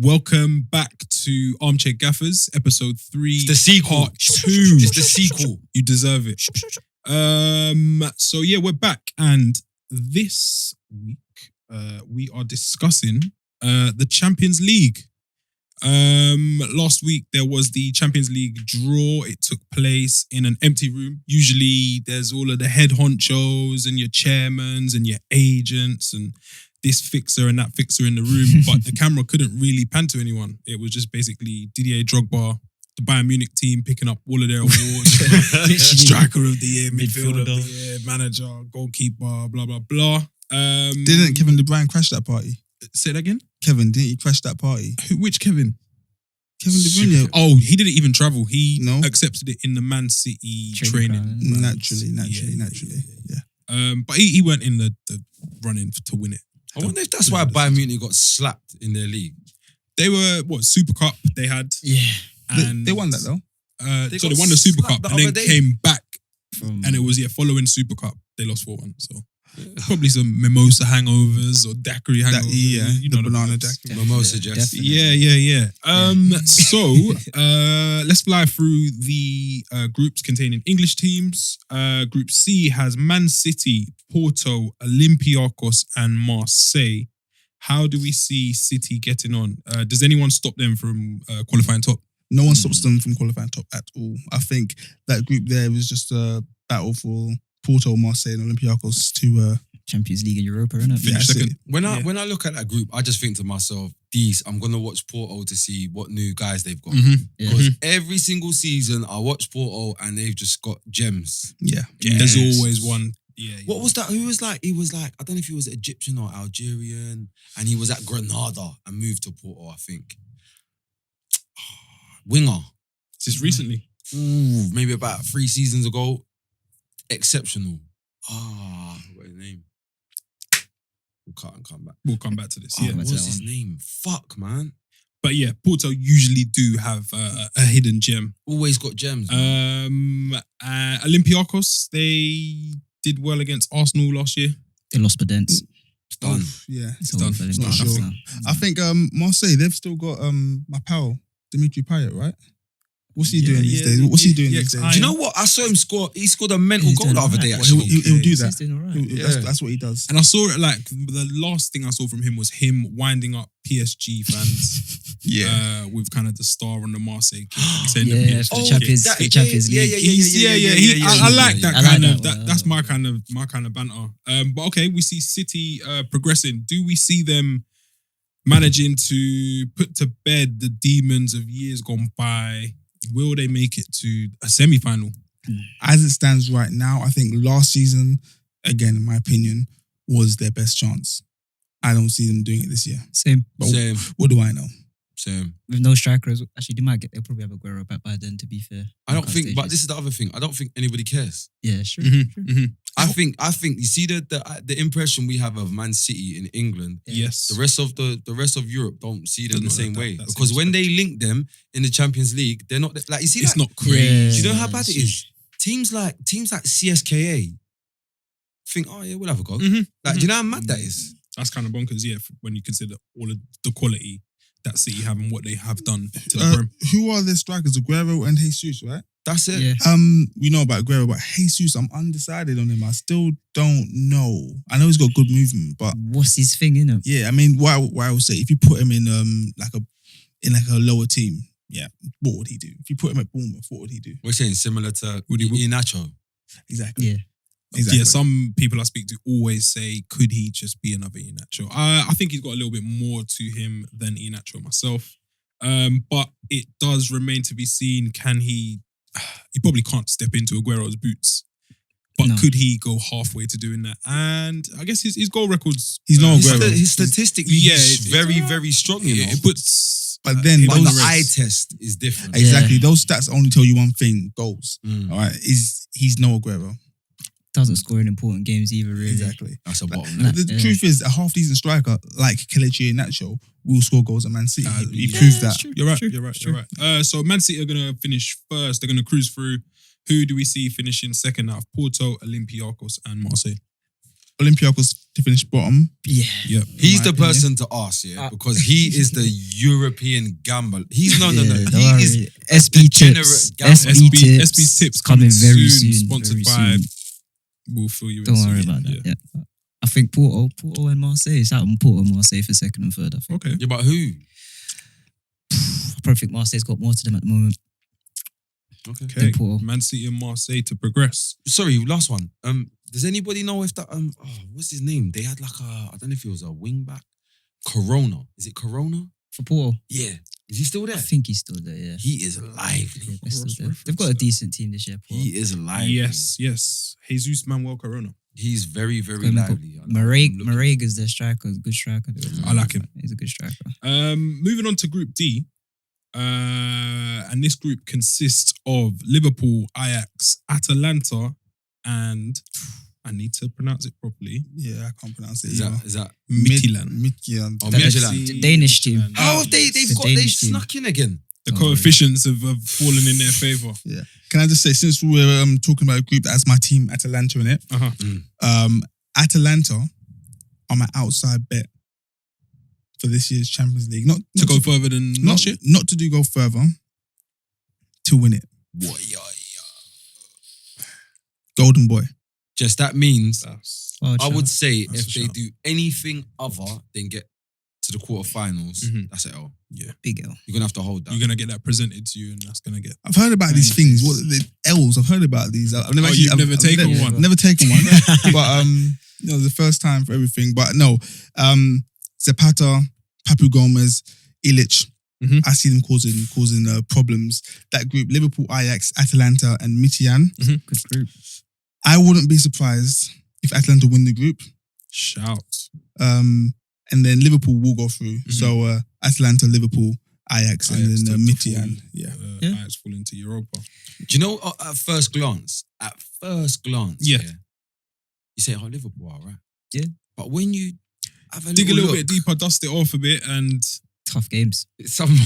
Welcome back to Armchair Gaffers, episode 3. It's the sequel. Part 2. It's the sequel. You deserve it. So yeah, we're back, and this week we are discussing the Champions League. Last week there was the Champions League draw. It took place in an empty room. Usually there's all of the head honchos and your chairmans and your agents and this fixer and that fixer in the room, but the camera couldn't really pan to anyone. It was just basically Didier Drogba, the Bayern Munich team, picking up all of their awards. Striker of the year, midfielder of the year, manager, goalkeeper, blah, blah, blah. Didn't Kevin De Bruyne crash that party? Say that again? Kevin, didn't he crash that party? Which Kevin? Kevin De Bruyne. Oh, he didn't even travel. He No? accepted it in the Man City training. Naturally. Yeah. But he went in the running to win it. I wonder if that's why Bayern Munich got slapped in their league. They were, Super Cup they had. Yeah. And They won that though. So they won the Super Cup slapped the and then other day. came back. And it was, following Super Cup, they lost 4-1. So probably some mimosa hangovers or daiquiri hangovers. You know the banana vibes. daiquiri. Mimosa Jess. Yeah. So let's fly through the groups containing English teams. Group C has Man City, Porto, Olympiacos, and Marseille. How do we see City getting on? Does anyone stop them from qualifying top? No one stops them from qualifying top at all. I think that group there was just a battle for Porto, Marseille, and Olympiacos to Champions League and Europa, innit? Finish that's second. it. When I look at that group, I just think to myself, I'm gonna watch Porto to see what new guys they've got. Mhm. Because every single season I watch Porto and they've just got gems. Yeah. There's always one. Yeah. What was that? Who was like? He was like, I don't know if he was Egyptian or Algerian, and he was at Granada and moved to Porto, I think. Winger. Just recently. Ooh, maybe about 3 seasons ago. Exceptional. What's his name? We'll cut and come back. We'll come back to this. Oh, Yeah. what's his name? Fuck, man. But yeah, Porto usually do have a hidden gem. Always got gems. Man. Olympiacos, they did well against Arsenal last year. They lost Pedence. It's done. Yeah. It's done. It's not sure. I think Marseille, they've still got my pal, Dimitri Payet, right? What's he doing these days? What's he doing these days? Do you know what? I saw him score. He scored a mental He's goal doing the other alright. day, Well, actually. he'll do that. He's doing alright. That's what he does. And I saw it like the last thing I saw from him was him winding up PSG fans. With kind of the star on the Marseille kit. Saying the Yeah, PSG for the kit. Champions League. I like that I kind like of that. that's my kind of banter. But okay, we see City progressing. Do we see them managing to put to bed the demons of years gone by? Will they make it to a semi-final? As it stands right now, I think last season, again, in my opinion, was their best chance. I don't see them doing it this year. Same. But Same. what do I know? Same. With no strikers. Actually, they'll probably have Aguero back by then, to be fair. I don't think, but this is the other thing. I don't think anybody cares. Yeah, sure. I think you see the impression we have of Man City in England. Yes. The rest of Europe don't see them the Doesn't same have way, that because same when they link them in the Champions League, they're not like, you see It's that. not crazy. Yeah. Do you know how bad it is? Teams like CSKA think, oh yeah, we'll have a go. Mhm. Like, do you know how mad that is? That's kind of bonkers, yeah, when you consider all of the quality that City have and what they have done to the Prem. Who are their strikers? Aguero and Jesus, right? That's it. Yeah. We know about Aguero, but Jesus, I'm undecided on him. I still don't know. I know he's got good movement, but What's his thing, innit? yeah, I mean, what I would say, if you put him in like a lower team, yeah, what would he do? If you put him at Bournemouth, what would he do? We're saying similar to Would he- Iheanacho. Exactly. Yeah. Exactly. Yeah, some people I speak to always say, could he just be another Iheanacho? I think he's got a little bit more to him than Iheanacho myself. But it does remain to be seen, can he probably can't step into Aguero's boots. But No. could he go halfway to doing that? And I guess his goal records... He's no His Aguero. his statistically, Yeah, he's it's- very, very strong, you know. it puts... But then him But on the those- eye race. test is different. Exactly. Yeah. Those stats only tell you one thing: goals. Mm. All right, he's no Aguero. Doesn't score in important games either, really. Exactly. That's a bottom. Nah. The Yeah. truth is, a half decent striker like Kelechi Iheanacho will score goals at Man City. He yeah, proved that. You're right. So Man City are going to finish first. They're going to cruise through. Who do we see finishing second out of Porto, Olympiacos and Marseille? Olympiacos to finish bottom. Yeah. Yep. He's my the opinion. person to ask, because he is the European gambler. He's no. Don't He worry. is SB degenerate tips. gambler. SB tips. SB tips coming very soon. Sponsored very by. soon. We'll fill you in. Don't soon, worry about that. Yeah. I think Porto and Marseille. Shout out Porto and Marseille for second and third. I think. Okay. Yeah, but who? I probably think Marseille's got more to them at the moment. Okay. Okay. Porto. Man City and Marseille to progress. Sorry, last one. Does anybody know if that what's his name? They had like I don't know if he was a wing back. Corona. Is it Corona? For Porto, Yeah. Is he still there? I think he's still there. Yeah. He is lively. Yeah, they're still there. Cross-reference They've got a that. decent team this year. Porto. He is lively. Yes. Jesus Manuel Corona. He's very, very Going up- lively. Mareg is their striker, good striker. I like him. He's a good striker. Moving on to Group D. And this group consists of Liverpool, Ajax, Atalanta, and I need to pronounce it properly. Yeah, I can't pronounce it. Is either. that Midtjylland. Midtjylland. Oh, That's Midtjylland. the Danish team. Oh, they've The got they Danish team. snuck in again. The Oh, coefficients have fallen in their favour. Yeah. Can I just say, since we're talking about a group that has my team Atalanta in it, Atalanta are my outside bet for this year's Champions League. Not To go further than last year? not to go further, to win it. What? Golden boy. Just that means Oh, I would say That's if a they shout. do anything other than get to the quarterfinals, Mhm. that's it. L. big L. You're gonna have to hold that. You're going to get that presented to you and that's going to get... I've heard about these things. What the L's? I've heard about these. I've never Oh, actually. you've never taken one? Never taken one. But the first time for everything. But no, Zapata, Papu Gomez, Illich. Mhm. I see them causing problems. That group: Liverpool, Ajax, Atalanta, and Midtjylland. Good group. I wouldn't be surprised if Atalanta win the group. Shout. And then Liverpool will go through. Mhm. So Atalanta, Liverpool, Ajax, and Ajax then to Midtjylland. fall, Yeah. Yeah. Ajax fall into Europa. Do you know at first glance, Yeah. you say, "Oh, Liverpool, all right." Yeah. But when you have a Dig a little look, bit deeper, dust it off a bit and... Tough games. some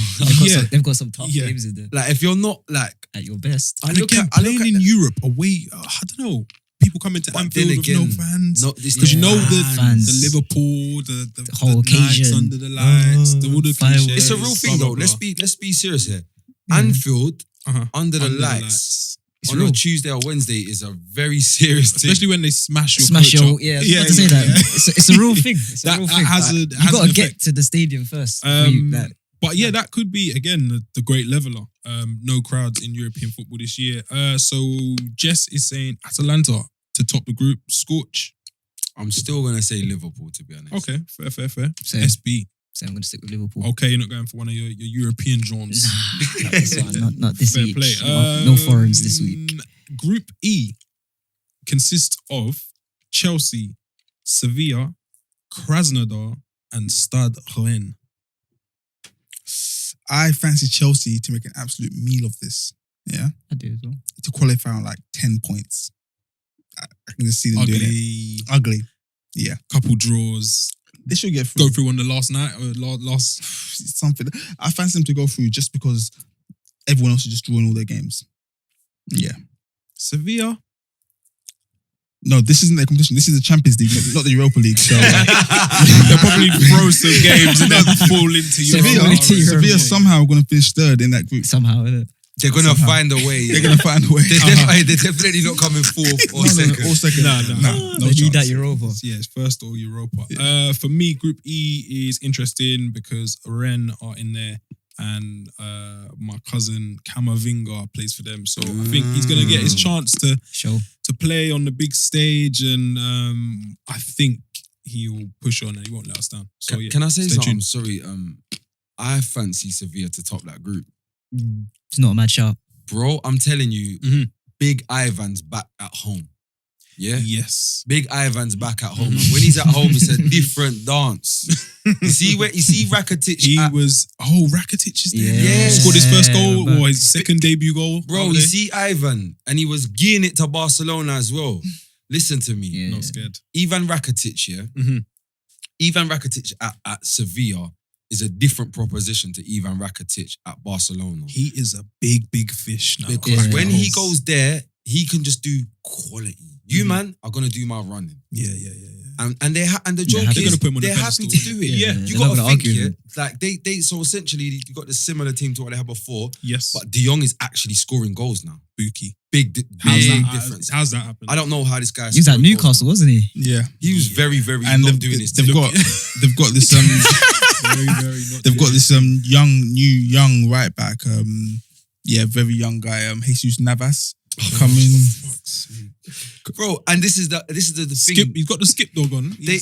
They've got some tough Yeah. games in there. like if you're not like At your best. And again, playing in Europe away, I don't know. People coming to But Anfield then with no again, fans. not this Because you know fans. the Liverpool, the whole the lights occasion. under the lights, all the Fireworks. cliches, It's a real thing blah, though. blah, blah. Let's be serious here. Yeah. Anfield Uh-huh. under the Under the lights It's on real. a Tuesday or Wednesday is a very serious thing. Especially when they smash your Smash coach your up. yeah. I was about to say that. It's a real thing. It's a That real thing. has Like, a- you has got an to get effect. to the stadium first. But yeah, that could be again the great leveler. No crowds in European football this year. So Jess is saying Atalanta to top the group. Scorch. I'm still gonna say Liverpool to be honest. Okay, fair. Same. SB. So I'm going to stick with Liverpool. Okay, you're not going for one of your European Johns. Not this one, not this Fair week. play. No foreigns this week. Group E consists of Chelsea, Sevilla, Krasnodar, and Stade Rennes. I fancy Chelsea to make an absolute meal of this. Yeah. I do as well. To qualify on like 10 points. I can just see them doing it. Ugly. Ugly. Yeah. Couple draws. They should get through. Go through on the last night or last. Something. I fancy them to go through just because everyone else is just drawing all their games. Yeah. Sevilla. No, this isn't their competition. This is the Champions League, not the Europa League. So They'll probably throw some games and then fall into Sevilla, Europa. Sevilla somehow going to finish third in that group. Somehow, innit? They're gonna Somehow. find a way. They're going to find a way. They're definitely not coming fourth or second. All second. No. No They need that chance. Europa. Yeah, it's first or Europa. Yeah. For me, Group E is interesting because Rennes are in there and my cousin Camavinga plays for them. So I think he's going to get his chance Show. to play on the big stage and I think he'll push on and he won't let us down. So yeah, Can I say stay something? tuned. Sorry. I fancy Sevilla to top that group. It's not a mad shout. Bro, I'm telling you, Mhm. Big Ivan's back at home. Yeah? Yes. Big Ivan's back at home. And when he's at home, it's a different dance. You see Rakitic? Rakitic is there. Yeah. Scored his first goal but- or his second debut goal. Bro, Over you there. see Ivan, and he was gearing it to Barcelona as well. Listen to me. Yeah. Not scared. Ivan Rakitic, yeah? Mhm. Ivan Rakitic at Sevilla is a different proposition to Ivan Rakitic at Barcelona. He is a big fish now. Because Yeah. when he goes there, he can just do quality. You, man, are going to do my running. Yeah. And the joke happy. is They're gonna put him on the they're happy pedestal, to do it. yeah. You they're not got to gonna think, argue yeah, with him. like they so essentially you got the similar team to what they had before, Yes. but De Jong is actually scoring goals now. Buki. Big difference. How's that happen? I don't know how this guy. He was at Newcastle, wasn't he? Yeah. He was very, very And not doing his they've thing. got this Very, very not they've got doing this young right back, very young guy, Jesus Navas coming. Bro, and this is the Skip, thing. he's got the skip dog on. They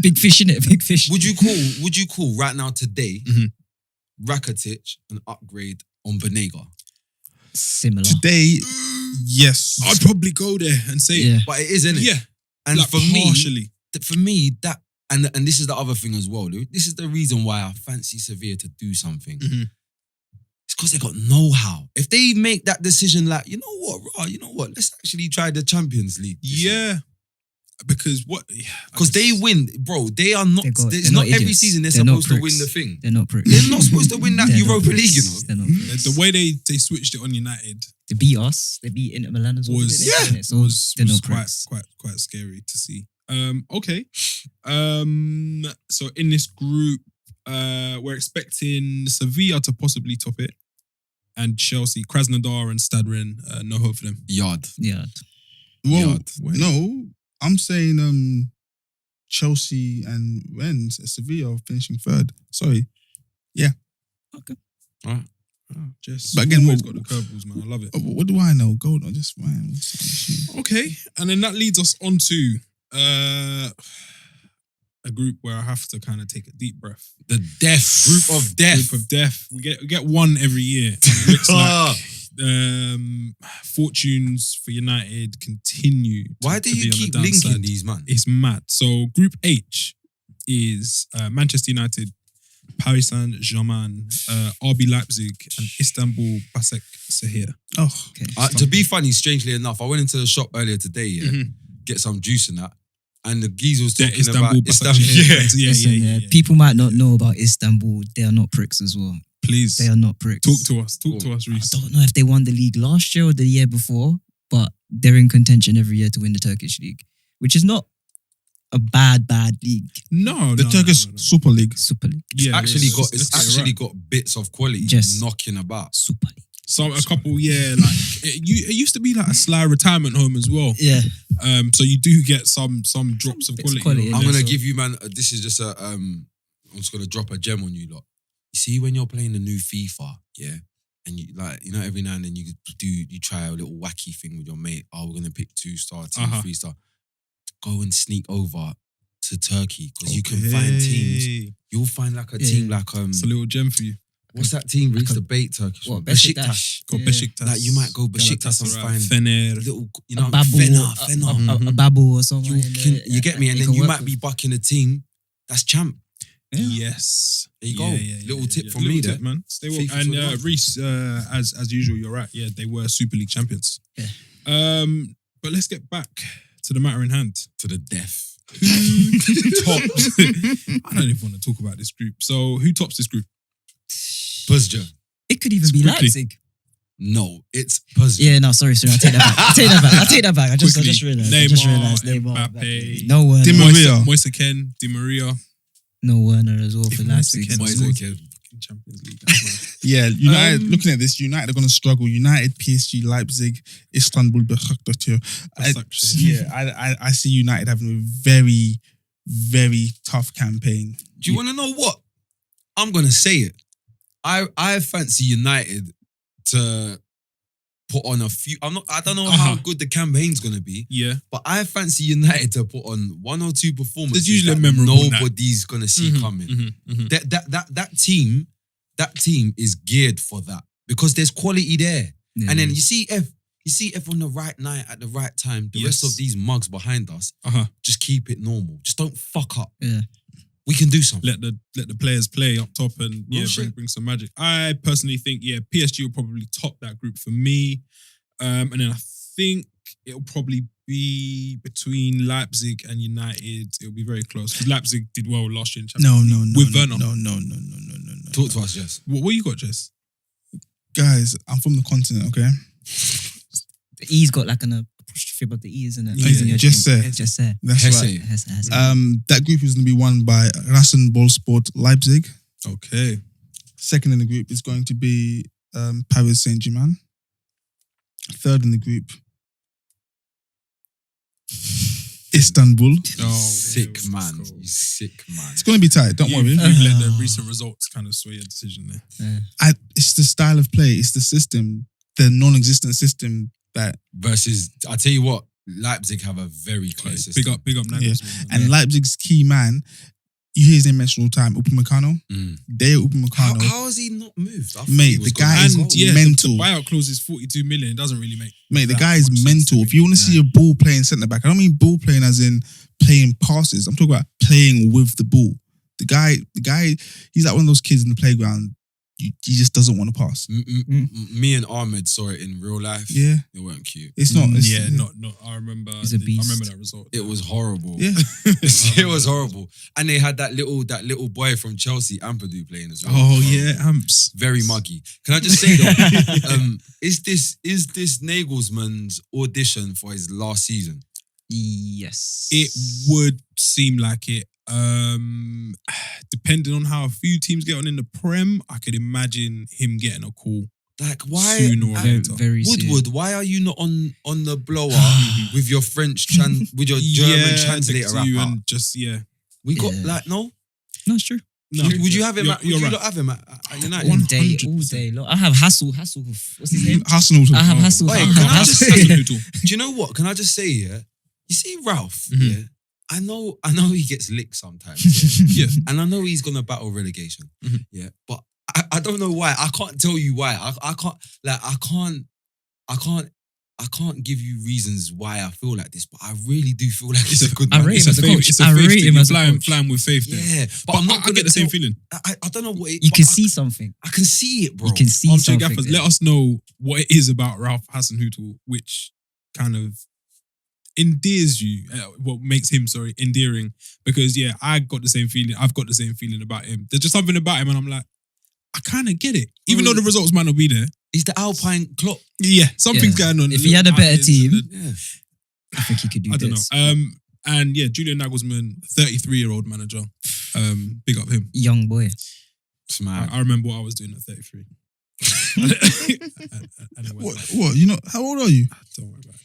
Big fish in it, big fish. would you call right now today Mhm. Rakitic an upgrade on Banega? Similar. Today, yes. I'd probably go there and say, Yeah. But it is, isn't it? yeah, And like partially. for me, that and this is the other thing as well, Lou. This is the reason why I fancy Sevilla to do something. Mhm. It's because they got know-how. If they make that decision, like, you know what, let's actually try the Champions League. Yeah, because what? Because they win, bro. They are not. They're It's not not every idiots. season they're They're not supposed to pricks. win the thing. They're not pricks. They're not supposed to win that They're not Europa League, you pricks. know. They're not pricks. the way they switched it on United They beat us. They beat Inter Milan as well. was didn't they? So was they're not quite pricks. quite scary to see. Okay. So in this group, we're expecting Sevilla to possibly top it, and Chelsea, Krasnodar and Stadren, no hope for them. Yard. Yeah. Well, Yard. no, I'm saying Chelsea and Rennes, Sevilla finishing third. Sorry. Just But again, always what- got the curveballs, man. I love it. What do I know? Gold or just fine. Okay, and then that leads us on to a group where I have to kind of take a deep breath. The death group of death. Group of death. We get one every year. And it looks like fortunes for United continue. Why do to you be on the keep downside. linking these, man? It's mad. So Group H is Manchester United, Paris Saint-Germain, RB Leipzig, and Istanbul Basaksehir. Oh, Okay. To be funny, strangely enough, I went into the shop earlier today, Mhm. get some juice and that, and the geezer was Yeah, talking Istanbul about Istanbul. Basaksehir. Yeah. Listen, yeah. people might not know about Istanbul. They are not pricks as well. Please They are not pricks. talk to us. Talk to us, I Reese. don't know if they won the league last year or the year before, but they're in contention every year to win the Turkish league, which is not a bad league. No, the Turkish Super League. Super league. Yeah, It's let's actually get it right. got bits of quality Yes. knocking about. Super league. A couple, like it used to be like a Sly retirement home as well. Yeah. So you do get some drops of bits of quality. quality in I'm there, gonna so- give you, man. This is just I'm just gonna drop a gem on you lot. You see, when you're playing the new FIFA, yeah, and you every now and then you try a little wacky thing with your mate. Oh, we're gonna pick 2-star, team, 3-star. Go and sneak over to Turkey because you can find teams. You'll find like a team like It's a little gem for you. what's that team? Reese, the bait Turkish one. Beşiktaş. Got Yeah. Beşiktaş. Like you might go Beşiktaş and Galatasaray, find Fener. little, A Babu, Fenner. a Babu or something. You get me, and then you might be bucking a team that's champ. Yes. There you go. Little tip from Little me tip, there. man. Stay well. FIFA And 21. Reese, as usual, you're right. Yeah, they were Super League champions. Yeah. But let's get back to the matter in hand. To the death. Who tops? I don't even want to talk about this group. So who tops this group? Puzja. It could even be Quickly. Leipzig. No, it's Puzja. Yeah, no, sorry. I take that back. I just realized. Neymar, Neymar. Mbappe, No Werner. Di Maria. Moise Kean, Di Maria. No Werner as well for If Leipzig. Moise Kean Moise was Kean. fucking Champions League. That's mad. Yeah, United. Looking at this, United are going to struggle. United, PSG, Leipzig, Istanbul, Beşiktaş. I see United having a very, very tough campaign. Do you want to know what? I'm gonna say it. I fancy United to put on a few. I don't know how good the campaign's gonna be, Yeah. but I fancy United to put on 1 or 2 performances. There's usually a that memorable nobody's gonna see coming. That team is geared for that because there's quality there. Yeah. And then you see if on the right night at the right time, the rest Yes. of these mugs behind us, just keep it normal. Just don't fuck up. Yeah. We can do something. Let the players play up top and Real shit. bring some magic. I personally think PSG will probably top that group for me, and then I think it'll probably be between Leipzig and United. It'll be very close because Leipzig did well last year in Champions League. With Werner. No. Talk to us, Jess. What you got, Jess? Guys, I'm from the continent, okay? The E's got like an apostrophe apostrophe above the E, isn't it? Yeah, Isn't your just thing? say. Just say. That's Hesse. right. Hesse. That group is going to be won by Rasenballsport Leipzig. Okay. Second in the group is going to be Paris Saint-Germain. Third in the group, Istanbul. Oh, Sick yeah, man. let's go. You sick man. It's going to be tight, don't worry. You've let the recent results kind of sway your decision there. It's the style of play, it's the system, the non-existent system that, Versus, I tell you what, Leipzig have a very clear system. Big up Nagelsmann. and Leipzig's key man, you hear his name mentioned all the time, Upamecano. Mm. Deo Upamecano. How has he not moved? I thought Mate, he was the gonna guy is go. And yeah, mental. the buyout clause is 42 million. It doesn't really make Mate, the that guy is much sense mental. to If me. you want to see a ball playing centre back, I don't mean ball playing as in playing passes. I'm talking about playing with the ball. The guy, he's like one of those kids in the playground. He just doesn't want to pass. Me and Ahmed saw it in real life. Yeah, They weren't cute. it's not. It's, Yeah, not. I remember. He's a beast. I remember that result. It was horrible. Yeah. It was horrible. And they had that little boy from Chelsea, Ampadu, playing as well. Oh yeah, Amps. Very muggy. Can I just say though, is this Nagelsmann's audition for his last season? Yes. It would seem like it. Depending on how a few teams get on in the Prem, I could imagine him getting a call Like why? sooner or very, later. very soon. Woodward, why are you not on the blower with your with your German translator next to you rapper? and just We got Yeah. like no. No, it's true. No, Would you have him? You're, Would you're you right. not have him at United? All day, 100%. all day long. I have Hassel. What's his name? Hasenhuttl. I have Hassel. Wait, I can have I just Hassel. say- Do you know what? Can I just say, yeah? You see Ralph, Mhm. yeah? I know he gets licked sometimes, yeah? Yeah. And I know he's gonna battle relegation, Mhm. yeah? But I don't know why. I can't tell you why. I can't give you reasons why I feel like this, but I really do feel like it's a good I man. rate It's him a as a faith- coach. It's a I faith rate thing. him You're as a coach. flying with faith there. Yeah, but But I'm not I gonna get the same tell- feeling. I don't know what it, You but can see something. I can see it, bro. You can see Armchair something. Gaffers, let us know what it is about Ralph Hasenhuttl which kind of endears you, what makes him, endearing. Because yeah, I've got the same feeling about him. There's just something about him and I'm like, I kind of get it. Even though the results might not be there. He's the Alpine Klopp. Yeah, something's Yeah. going on. If he had a better Outliers team, and Yeah. I think he could do I don't this. know. And yeah, Julian Nagelsmann, 33-year-old manager. Big up him. Young boy. Smart. I remember what I was doing at 33. And it went What? back. What? You know? How old are you? Don't worry about it.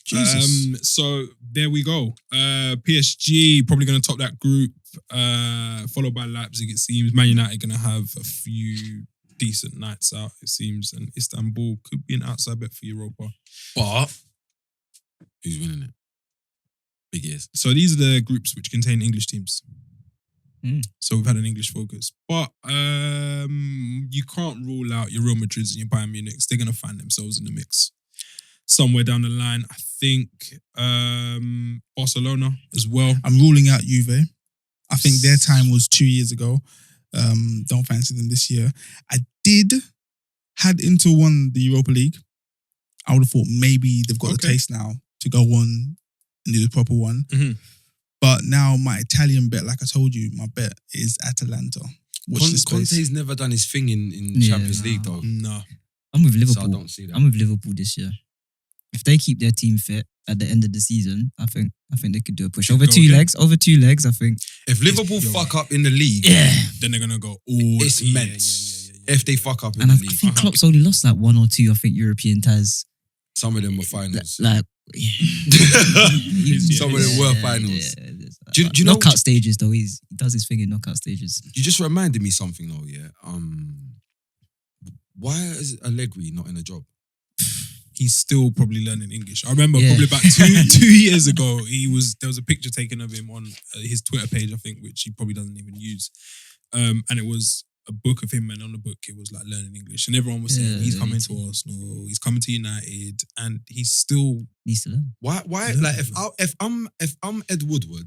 Jesus. So there we go. PSG probably going to top that group, followed by Leipzig. It seems Man United going to have a few decent nights out. It seems, and Istanbul could be an outside bet for Europa. But who's winning it? Big ears. So these are the groups which contain English teams. Mm. So we've had an English focus, but you can't rule out your Real Madrids and your Bayern Munichs. They're going to find themselves in the mix somewhere down the line. I think Barcelona as well. I'm ruling out Juve. I think their time was 2 years ago. Don't fancy them this year. I did had Inter won the Europa League. I would have thought maybe they've got the Okay. taste now to go on and do the proper one. Mhm. But now my Italian bet, like I told you, my bet is Atalanta. Watch this space. Conte's never done his thing in Yeah, Champions League though. No. I'm with So I Liverpool. don't see that. I'm with Liverpool this year. If they keep their team fit at the end of the season, I think they could do a push. Could Over go two again. legs, I think. If Liverpool You're fuck up in the league, Then they're going to go all... it's yeah, men's. yeah. If they fuck up in And the I league, think Klopp's only lost like one or two, I think, European ties. some of them were finals. Like, yeah. Some of them were finals. Do you know? knockout stages though? He does his thing in knockout stages. You just reminded me something though. Yeah. Why is Allegri not in a job? He's still probably learning English. I remember Yeah. probably about two years ago, there was a picture taken of him on his Twitter page, I think, which he probably doesn't even use. And it was a book of him, and on the book it was like learning English, and everyone was saying Yeah, he's yeah, coming he's- to Arsenal, he's coming to United, and he's still Needs to learn. Why? Yeah. Like if I'm Ed Woodward,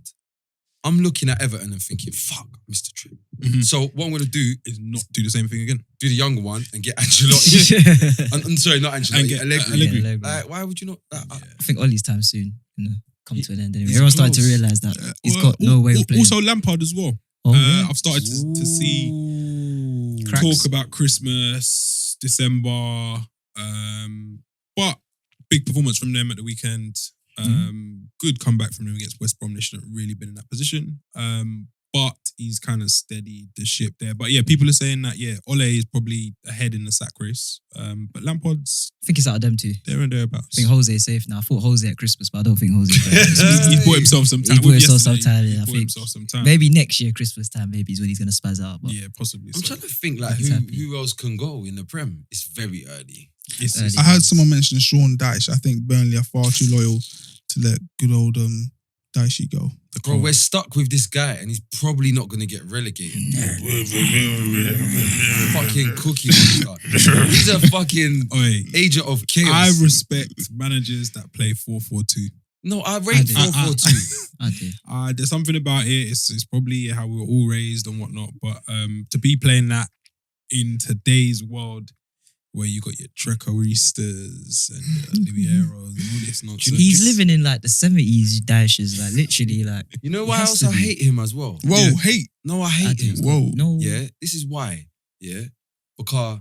I'm looking at Everton and thinking, fuck, Mr. Tripp. Mhm. So what I'm gonna do is not do the same thing again. do the younger one and get Ancelotti. I'm sorry, not Ancelotti. And get Allegri. Allegri. Yeah, Allegri. Why would you not? I think Ollie's time soon gonna come to an end anyway. He's Everyone's starting to close. realise that he's Well, got no way of playing. Also Lampard as well. Oh, yeah. I've started to see Ooh. Cracks. talk about Christmas, December, but big performance from them at the weekend. Good comeback from him against West Brom. They shouldn't really been in that position. But he's kind of steadied the ship there. But yeah, people are saying that, Ole is probably ahead in the sack race. But Lampard's I think it's out of them too. there and I thereabouts. think Jose is safe now. I thought Jose at Christmas, but I don't think Jose is He's bought himself some time. He bought himself some Yesterday, time, he yeah, I bought think. himself some time. Maybe next year, Christmas time, maybe is when he's going to spaz out. But Yeah, possibly. I'm so. trying to think like He's happy. who else can go in the Prem. It's very early. It's I heard someone mention Sean Dyche. I think Burnley are far too loyal to let good old Dyche go. Bro, we're stuck with this guy and he's probably not going to get relegated. Fucking cookie monster. He's a fucking Oi, agent of chaos. I respect managers that play 4-4-2. No, I rate do. 4-4-2. I do. There's something about it. It's probably how we were all raised and whatnot. But to be playing that in today's world, where you got your Trecaristas and Olivieros and all this nonsense. He's living in like the 70s dashes, like literally like. You know why Has else to I be. hate him as well? Whoa, Yeah. hate. No, I I hate do. him. Whoa. No. Yeah, this is why. Yeah, because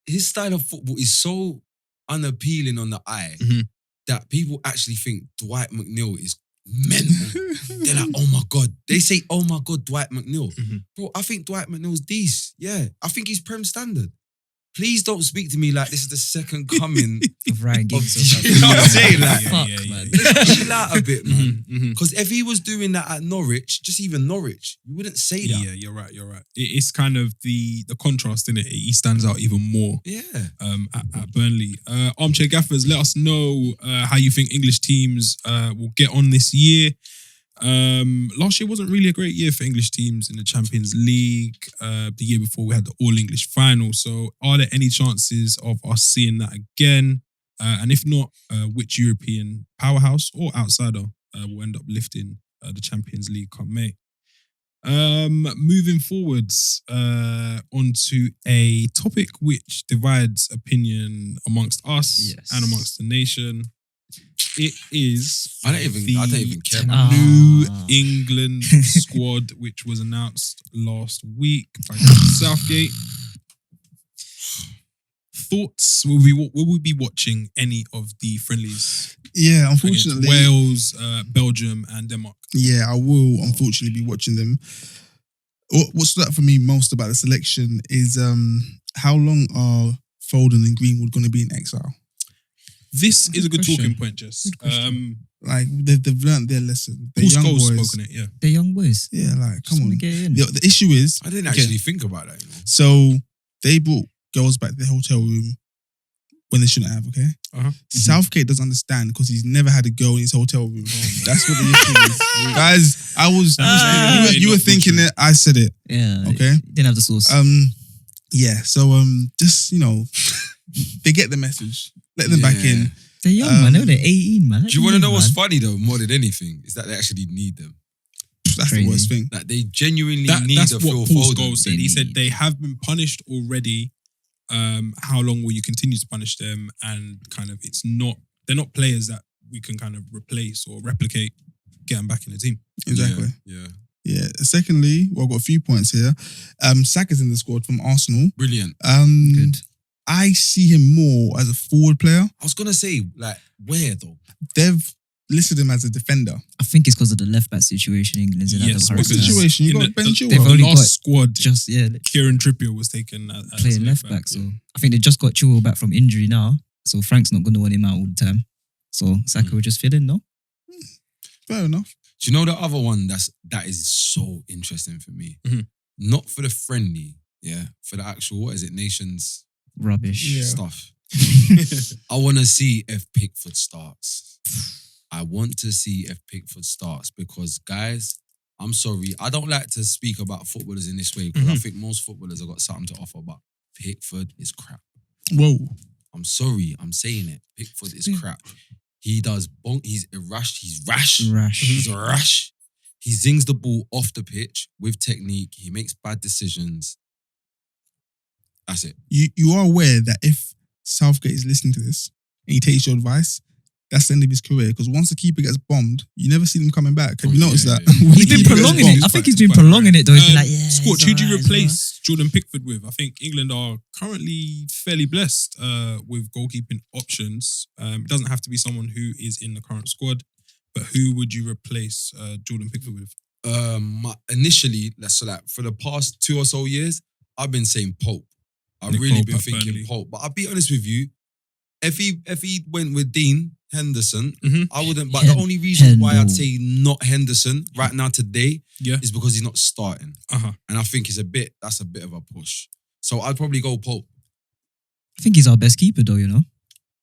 his style of football is so unappealing on the eye Mhm. that people actually think Dwight McNeil is mental. They're like, oh my God. They say, oh my God, Dwight McNeil. Mhm. Bro, I think Dwight McNeil's decent. Yeah, I think he's Prem standard. Please don't speak to me like this is the second coming. Of Ryan Giggs. or You know what I'm saying? Yeah, Like, yeah, fuck, yeah, yeah, man. yeah. chill out a bit, man. Mhm, mhm. Because if he was doing that at Norwich, just even Norwich, you wouldn't say that. Yeah, you're right. It's kind of the contrast in it. He stands out even more Yeah. at Burnley. Armchair Gaffers, let us know how you think English teams will get on this year. Last year wasn't really a great year for English teams in the Champions League. The year before we had the All English final. So are there any chances of us seeing that again? And if not, which European powerhouse or outsider will end up lifting the Champions League come May? Moving forwards onto a topic which divides opinion amongst us Yes. and amongst the nation. It is I don't even care the about New Ah. England squad, which was announced last week by Southgate. Thoughts? Will we be watching any of the friendlies Yeah, against unfortunately. Wales, Belgium, and Denmark? Yeah, I will unfortunately be watching them. What stood out for me most about the selection is how long are Foden and Greenwood going to be in exile? This is a good question. talking point, Jess. Good question. Like they've learned their lesson. They're Paul young Scholes boys. spoken it, yeah. The young boys. Yeah, like Just come wanna on. get in. The issue is I didn't Okay. actually think about that, you know. so they brought girls back to the hotel room when they shouldn't have. Okay, Uh-huh. Southgate doesn't understand because he's never had a girl in his hotel room. That's what the issue is, guys. You were thinking it. I said it. Yeah. Okay. Didn't have the sauce. Yeah. So just they get the message. Let them back Yeah. in. They're young, man. They're 18, man. Do you want to know what's funny though, more than anything, is that they actually need them. That's Crazy. the worst thing. Like they genuinely That's need a what Phil Paul Foden. Scholes said. They He said need- they have been punished already. How long will you continue to punish them? And kind of, they're not players that we can kind of replace or replicate, get them back in the team. Exactly. Yeah. Yeah. Secondly, well, I've got a few points here. Saka's in the squad from Arsenal. Brilliant. Good. I see him more as a forward player. I was gonna say, like, where though? They've listed him as a defender. I think it's because of the left back situation England's in. Yes, at What the because situation? You in got Ben the Chilwell. only last got squad, Just Kieran Trippier was taken as playing left back. So I think they just got Chilwell back from injury now. So Frank's not going to want him out all the time. So Saka will just fill in, no? Fair enough. Do you know the other one that is so interesting for me? Mhm. Not for the friendly, yeah, for the actual, what is it, nations Rubbish. Yeah. stuff. I want to see if Pickford starts. I want to see if Pickford starts because, guys, I'm sorry. I don't like to speak about footballers in this way because I think most footballers have got something to offer, but Pickford is crap. Whoa. I'm sorry. I'm saying it. Pickford is crap. He does bonk. He's rash. He's rash. Rash. He's rash. He zings the ball off the pitch with technique. He makes bad decisions. That's it. You are aware that if Southgate is listening to this and he takes your advice, that's the end of his career. Because once the keeper gets bombed, you never see them coming back. Have you noticed that? He's been prolonging it. I think he's been prolonging it though. He's been like, yeah. Scorch, he's who do you alright, replace Jordan Pickford with? I think England are currently fairly blessed with goalkeeping options. It doesn't have to be someone who is in the current squad, but who would you replace Jordan Pickford with? Initially, for the past 2 or so years, I've been saying Pope. I've Nick really Pope been at thinking Burnley. Pope. But I'll be honest with you, if he went with Dean Henderson, Mhm. I wouldn't. But the only reason why I'd Hendel. say not Henderson right now today Yeah. is because he's not starting. Uh-huh. And I think that's a bit of a push. So I'd probably go Pope. I think he's our best keeper though, you know?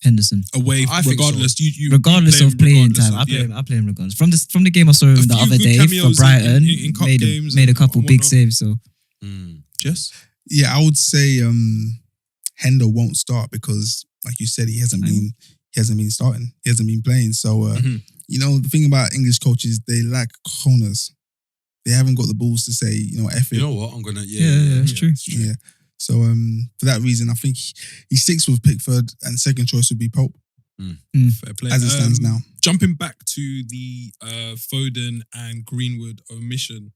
Henderson. Away, I think regardless. so. You Regardless play of him playing regardless time. of- I play him regardless. From the game I saw him A the few other good day for cameos Brighton, in cup made games a and couple big whatnot. saves. So Yes. Yeah, I would say Hendo won't start because, like you said, he hasn't been starting. He hasn't been playing. So Mhm. you know, the thing about English coaches, they lack cojones. They haven't got the balls to say, you know, F it. you know what? I'm gonna it's true. Yeah. So for that reason, I think he sticks with Pickford, and second choice would be Pope Fair play. as it stands now. Jumping back to the Foden and Greenwood omission,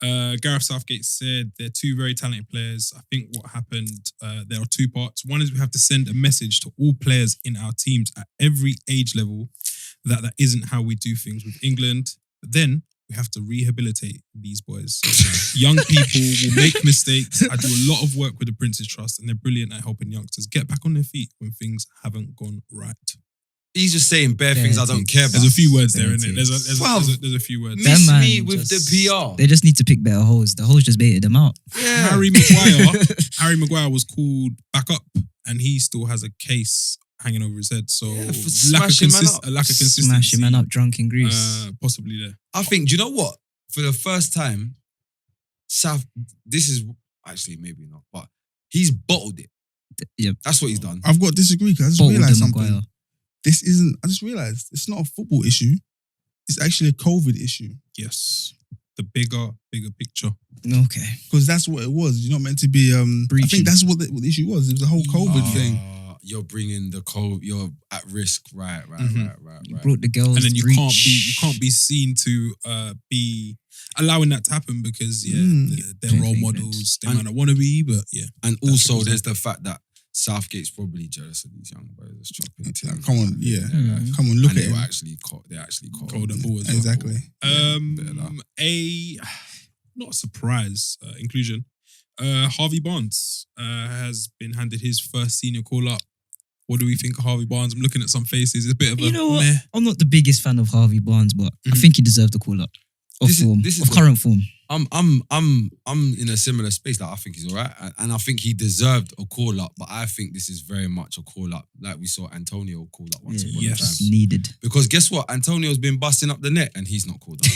Gareth Southgate said they're two very talented players. I think what happened, there are two parts. One is we have to send a message to all players in our teams at every age level that isn't how we do things with England. But then we have to rehabilitate these boys. Young people will make mistakes. I do a lot of work with the Prince's Trust and they're brilliant at helping youngsters get back on their feet when things haven't gone right. He's just saying bare things I don't care about. There's a few words there, Fair isn't it? There's a few words. Them Miss man me with just- the PR. They just need to pick better holes. The holes just baited them out. Yeah. Harry Maguire was called back up and he still has a case hanging over his head. So Yeah, for lack of smashing man up. a lack of consistency. Smashing man up drunk in Greece. Possibly there. I think, do you know what? For the first time, this is actually maybe not, but he's bottled it. Yep. That's what he's done. I've got to disagree because I just Bottled realized them, something. Maguire. This isn't. I just realized it's not a football issue. It's actually a COVID issue Yes. The bigger picture. Okay. because that's what it was. You're not meant to be. I Breaching. think that's what the issue was. It was a whole COVID thing. You're bringing the COVID. You're at risk. Right. You brought the girls. And then you breach. can't be seen to be allowing that to happen because they're role models. They might not want to be, but yeah. And That's also, what there's the fact that Southgate's probably jealous of these young boys that's dropping things. Come on, yeah. Mm. Come on, look and at they him. were actually cold. They actually cold. Cold and ball as well. Exactly. Bit of that. Not a surprise inclusion. Harvey Barnes has been handed his first senior call up. What do we think of Harvey Barnes? I'm looking at some faces. It's a bit of a You know what? meh. I'm not the biggest fan of Harvey Barnes, but I Mhm. think he deserved the call up of current form. I'm in a similar space. Like I think he's all right, and I think he deserved a call up. But I think this is very much a call up, like we saw Antonio call up once upon a Yes. time. Needed. Because guess what? Antonio's been busting up the net, and he's not called up.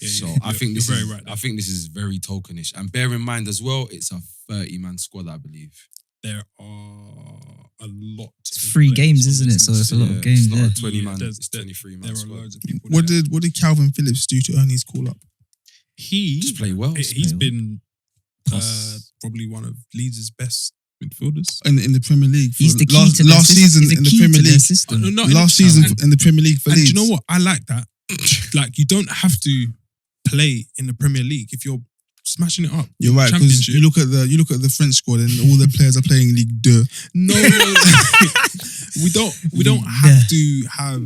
Yeah, So yeah, I think you're this very is right there. I think this is very tokenish. And bear in mind as well, it's a 30-man squad, I believe. There are a lot. It's 3 games, isn't it? So it's a lot of games. It's not Yeah. a 20-man. there's- It's 23-man There are squad. loads of people. What there. did Calvin Phillips do to earn his call up? He Just play well. He's been Pass. probably one of Leeds' best midfielders. In the Premier League? He's the key last, to their last system. season He's the in the key Premier to their League. system. Last season in the Premier League for And do Leeds. you know what? I like that. Like you don't have to play in the Premier League if you're smashing it up. You're right because Championship. you look at the French squad and all the players are playing Ligue 2. No, we don't have to have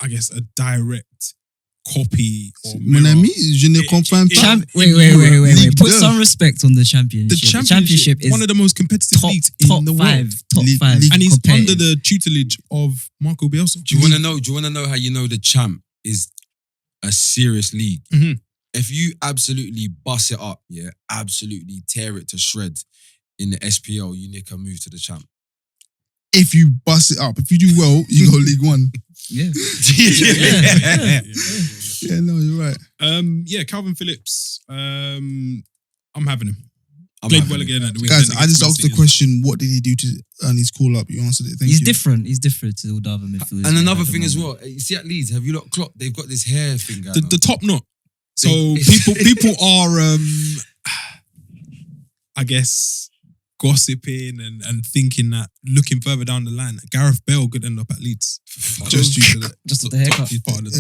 I guess a direct copy or Mon mirror. ami, je ne comprends pas. Wait. Ligue Put 2. some respect on the championship. The championship is one of the most competitive top leagues in the world. top League- 5. League- And he's competitive. under the tutelage of Marco Bielsa. Do you want to know? Do you want to know how you know the champ is a serious league? Mhm. If you absolutely bust it up, yeah, absolutely tear it to shreds in the SPL, you nick a move to the champ. If you bust it up, if you do well, you go League 1. Yeah. Yeah, no, you're right. Calvin Phillips. I'm having him. I'm Played having well it. again at the Guys, weekend. I just against Man asked the City. question, what did he do to earn his call up? You answered it. Thank He's you. different. He's different to all the other midfielders. And another at the thing as moment. well, you see at Leeds, have you lot clocked? They've got this hair thing going The top knot. So They- people are I guess gossiping and thinking that looking further down the line, Gareth Bale could end up at Leeds. Just due to that. Just with the haircut. He's part of the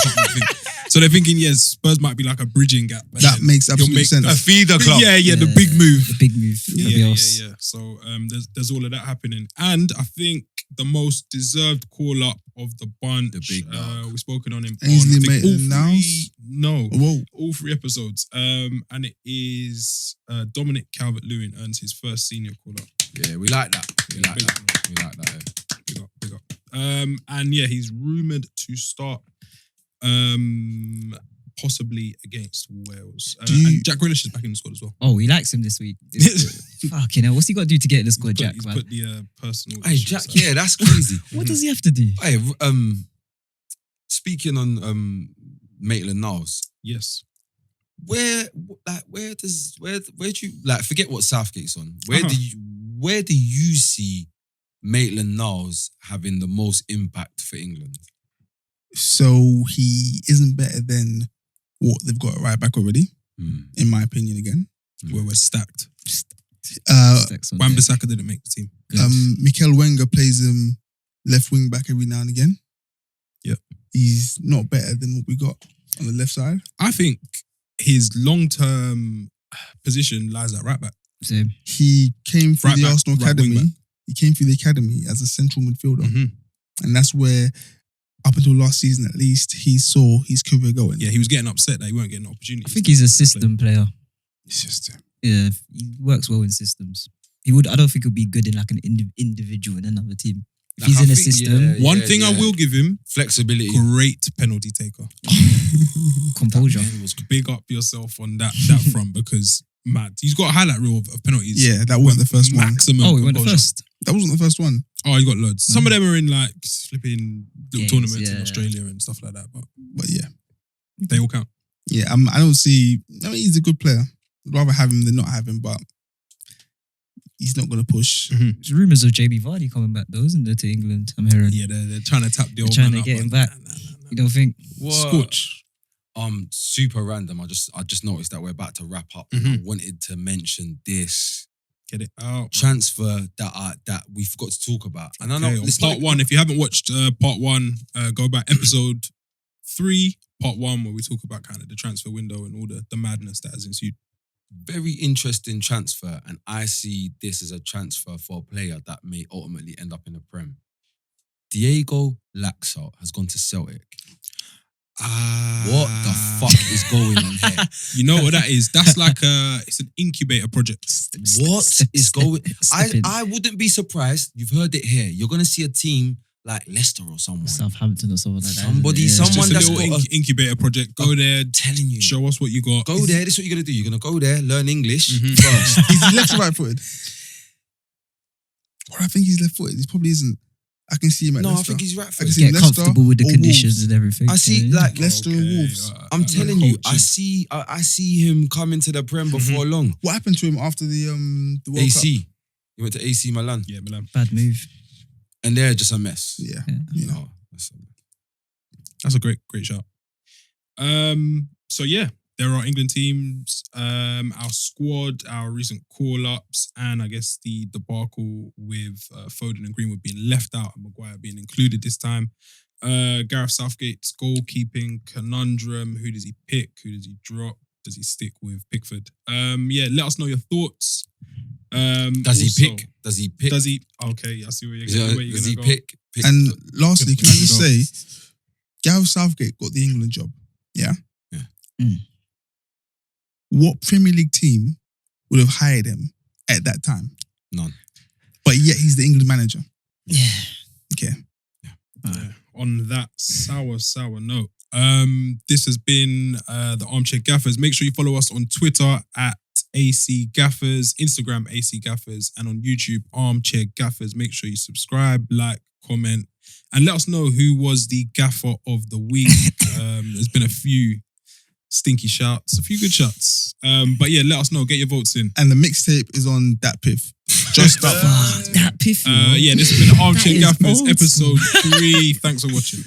Tottenham thing. So they're thinking, yes, Spurs might be like a bridging gap. That makes absolute sense. A feeder club. Yeah, the big move. The big move. Yeah. So there's all of that happening. And I think the most deserved call-up of the bunch, The big dog. we've spoken on him. Ainsley I think Maitland-Niles? No, Whoa. all 3 episodes. And it is Dominic Calvert-Lewin earns his first senior call-up. Yeah, we like that. We like Big that. Big up. And yeah, he's rumoured to start possibly against Wales. And Jack Grealish is back in the squad as well. Oh, he likes him this week. Fucking hell, what's he got to do to get in the squad, Jack? He's Man? put the personal. Hey, issues Jack, aside. yeah, that's crazy. What does he have to do? Hey, speaking on Maitland-Niles, Yes. where do you like forget what Southgate's on? Where do you see Maitland-Niles having the most impact for England? So he isn't better than what they've got right back already, in my opinion. Again, Where we're stacked. Wan-Bissaka. Wan-Bissaka didn't make the team. Mikel Wenger plays him left wing back every now and again. Yep. He's not better than what we got on the left side. I think his long-term position lies at right back. Same. He came through Right the back, Arsenal right wing academy. back. He came through the academy as a central midfielder, Mm-hmm. and that's where, up until last season at least, he saw his career going. Yeah, he was getting upset that he weren't getting opportunities. I think he's a system player. It's just Yeah, he works well in systems. I don't think he'll be good in like an individual in another team. If Like, he's I in a think, system, yeah, One thing I will give him, flexibility. great penalty taker. composure. Man was Big up yourself on that front because, mad. He's got a highlight reel of penalties. yeah, that wasn't the first one. Maximum Oh, he went the composure. first. That wasn't the first one. Oh, he got loads. Some of them are in like flipping little Games, tournaments in yeah. Australia and stuff like that, but But yeah, they all count. yeah, I don't see. I mean, he's a good player. I'd rather have him than not have him, but he's not going to push. There's rumours of JB Vardy coming back though, isn't there, to England? I'm hearing. Yeah, they're trying to tap the old trying man to up, get him but back. You don't think? What? Scorch. Super random. I just noticed that we're about to wrap up. Mhm. I wanted to mention this Get it out. transfer that we forgot to talk about. And I know Okay, on it's part not- one. If you haven't watched part one, go back episode 3, part 1, where we talk about kind of the transfer window and all the madness that has ensued. Very interesting transfer, and I see this as a transfer for a player that may ultimately end up in the Prem. Diego Laxalt has gone to Celtic. What the fuck is going on here? You know what that is? That's like it's an incubator project. What is going? step in. I wouldn't be surprised. You've heard it here. You're gonna see a team like Leicester or someone. Southampton or someone like that. Somebody- Yeah. someone Just a that's little got incubator project. Go there, Telling you, show us what you got. go there. This is what you're gonna do. You're gonna go there, learn English Mhm. first. Is he left or right footed? Or I think he's left footed. He probably isn't. I can see him at No, I Leicester. think he's right I for can it. see Get Leicester comfortable with the or conditions Wolves. and everything. I see, Yeah. like, Leicester and Wolves. I'm telling you, I coaching. see him coming to the Prem before long. What happened to him after the World AC, Cup? he went to AC Milan, Yeah, Milan. Bad move. and they're just a mess. Yeah, Yeah. you know. Oh, that's a- That's a great shout. So yeah, there are England teams, our squad, our recent call-ups, and I guess the debacle with Foden and Greenwood being left out and Maguire being included this time. Gareth Southgate's goalkeeping conundrum. Who does he pick? Who does he drop? Does he stick with Pickford? Yeah, let us know your thoughts. Does he also- pick? Does he pick? Does he? Okay, I see where you're Does going. he pick? And lastly, can I just Go. say, Gareth Southgate got the England job. Yeah. Yeah. What Premier League team would have hired him at that time? None. But yet he's the England manager. Yeah. Okay. Yeah. On that sour note, this has been the Armchair Gaffers. Make sure you follow us on Twitter at AC Gaffers, Instagram AC Gaffers, and on YouTube Armchair Gaffers. Make sure you subscribe, like, comment, and let us know who was the gaffer of the week. There's been a few stinky shouts, a few good shots. But yeah, let us know. Get your votes in. And the mixtape is on that piff. Just up. Fuck, that piff. Yeah, this has been the Armchair That is Gaffers, old episode 3. Thanks for watching.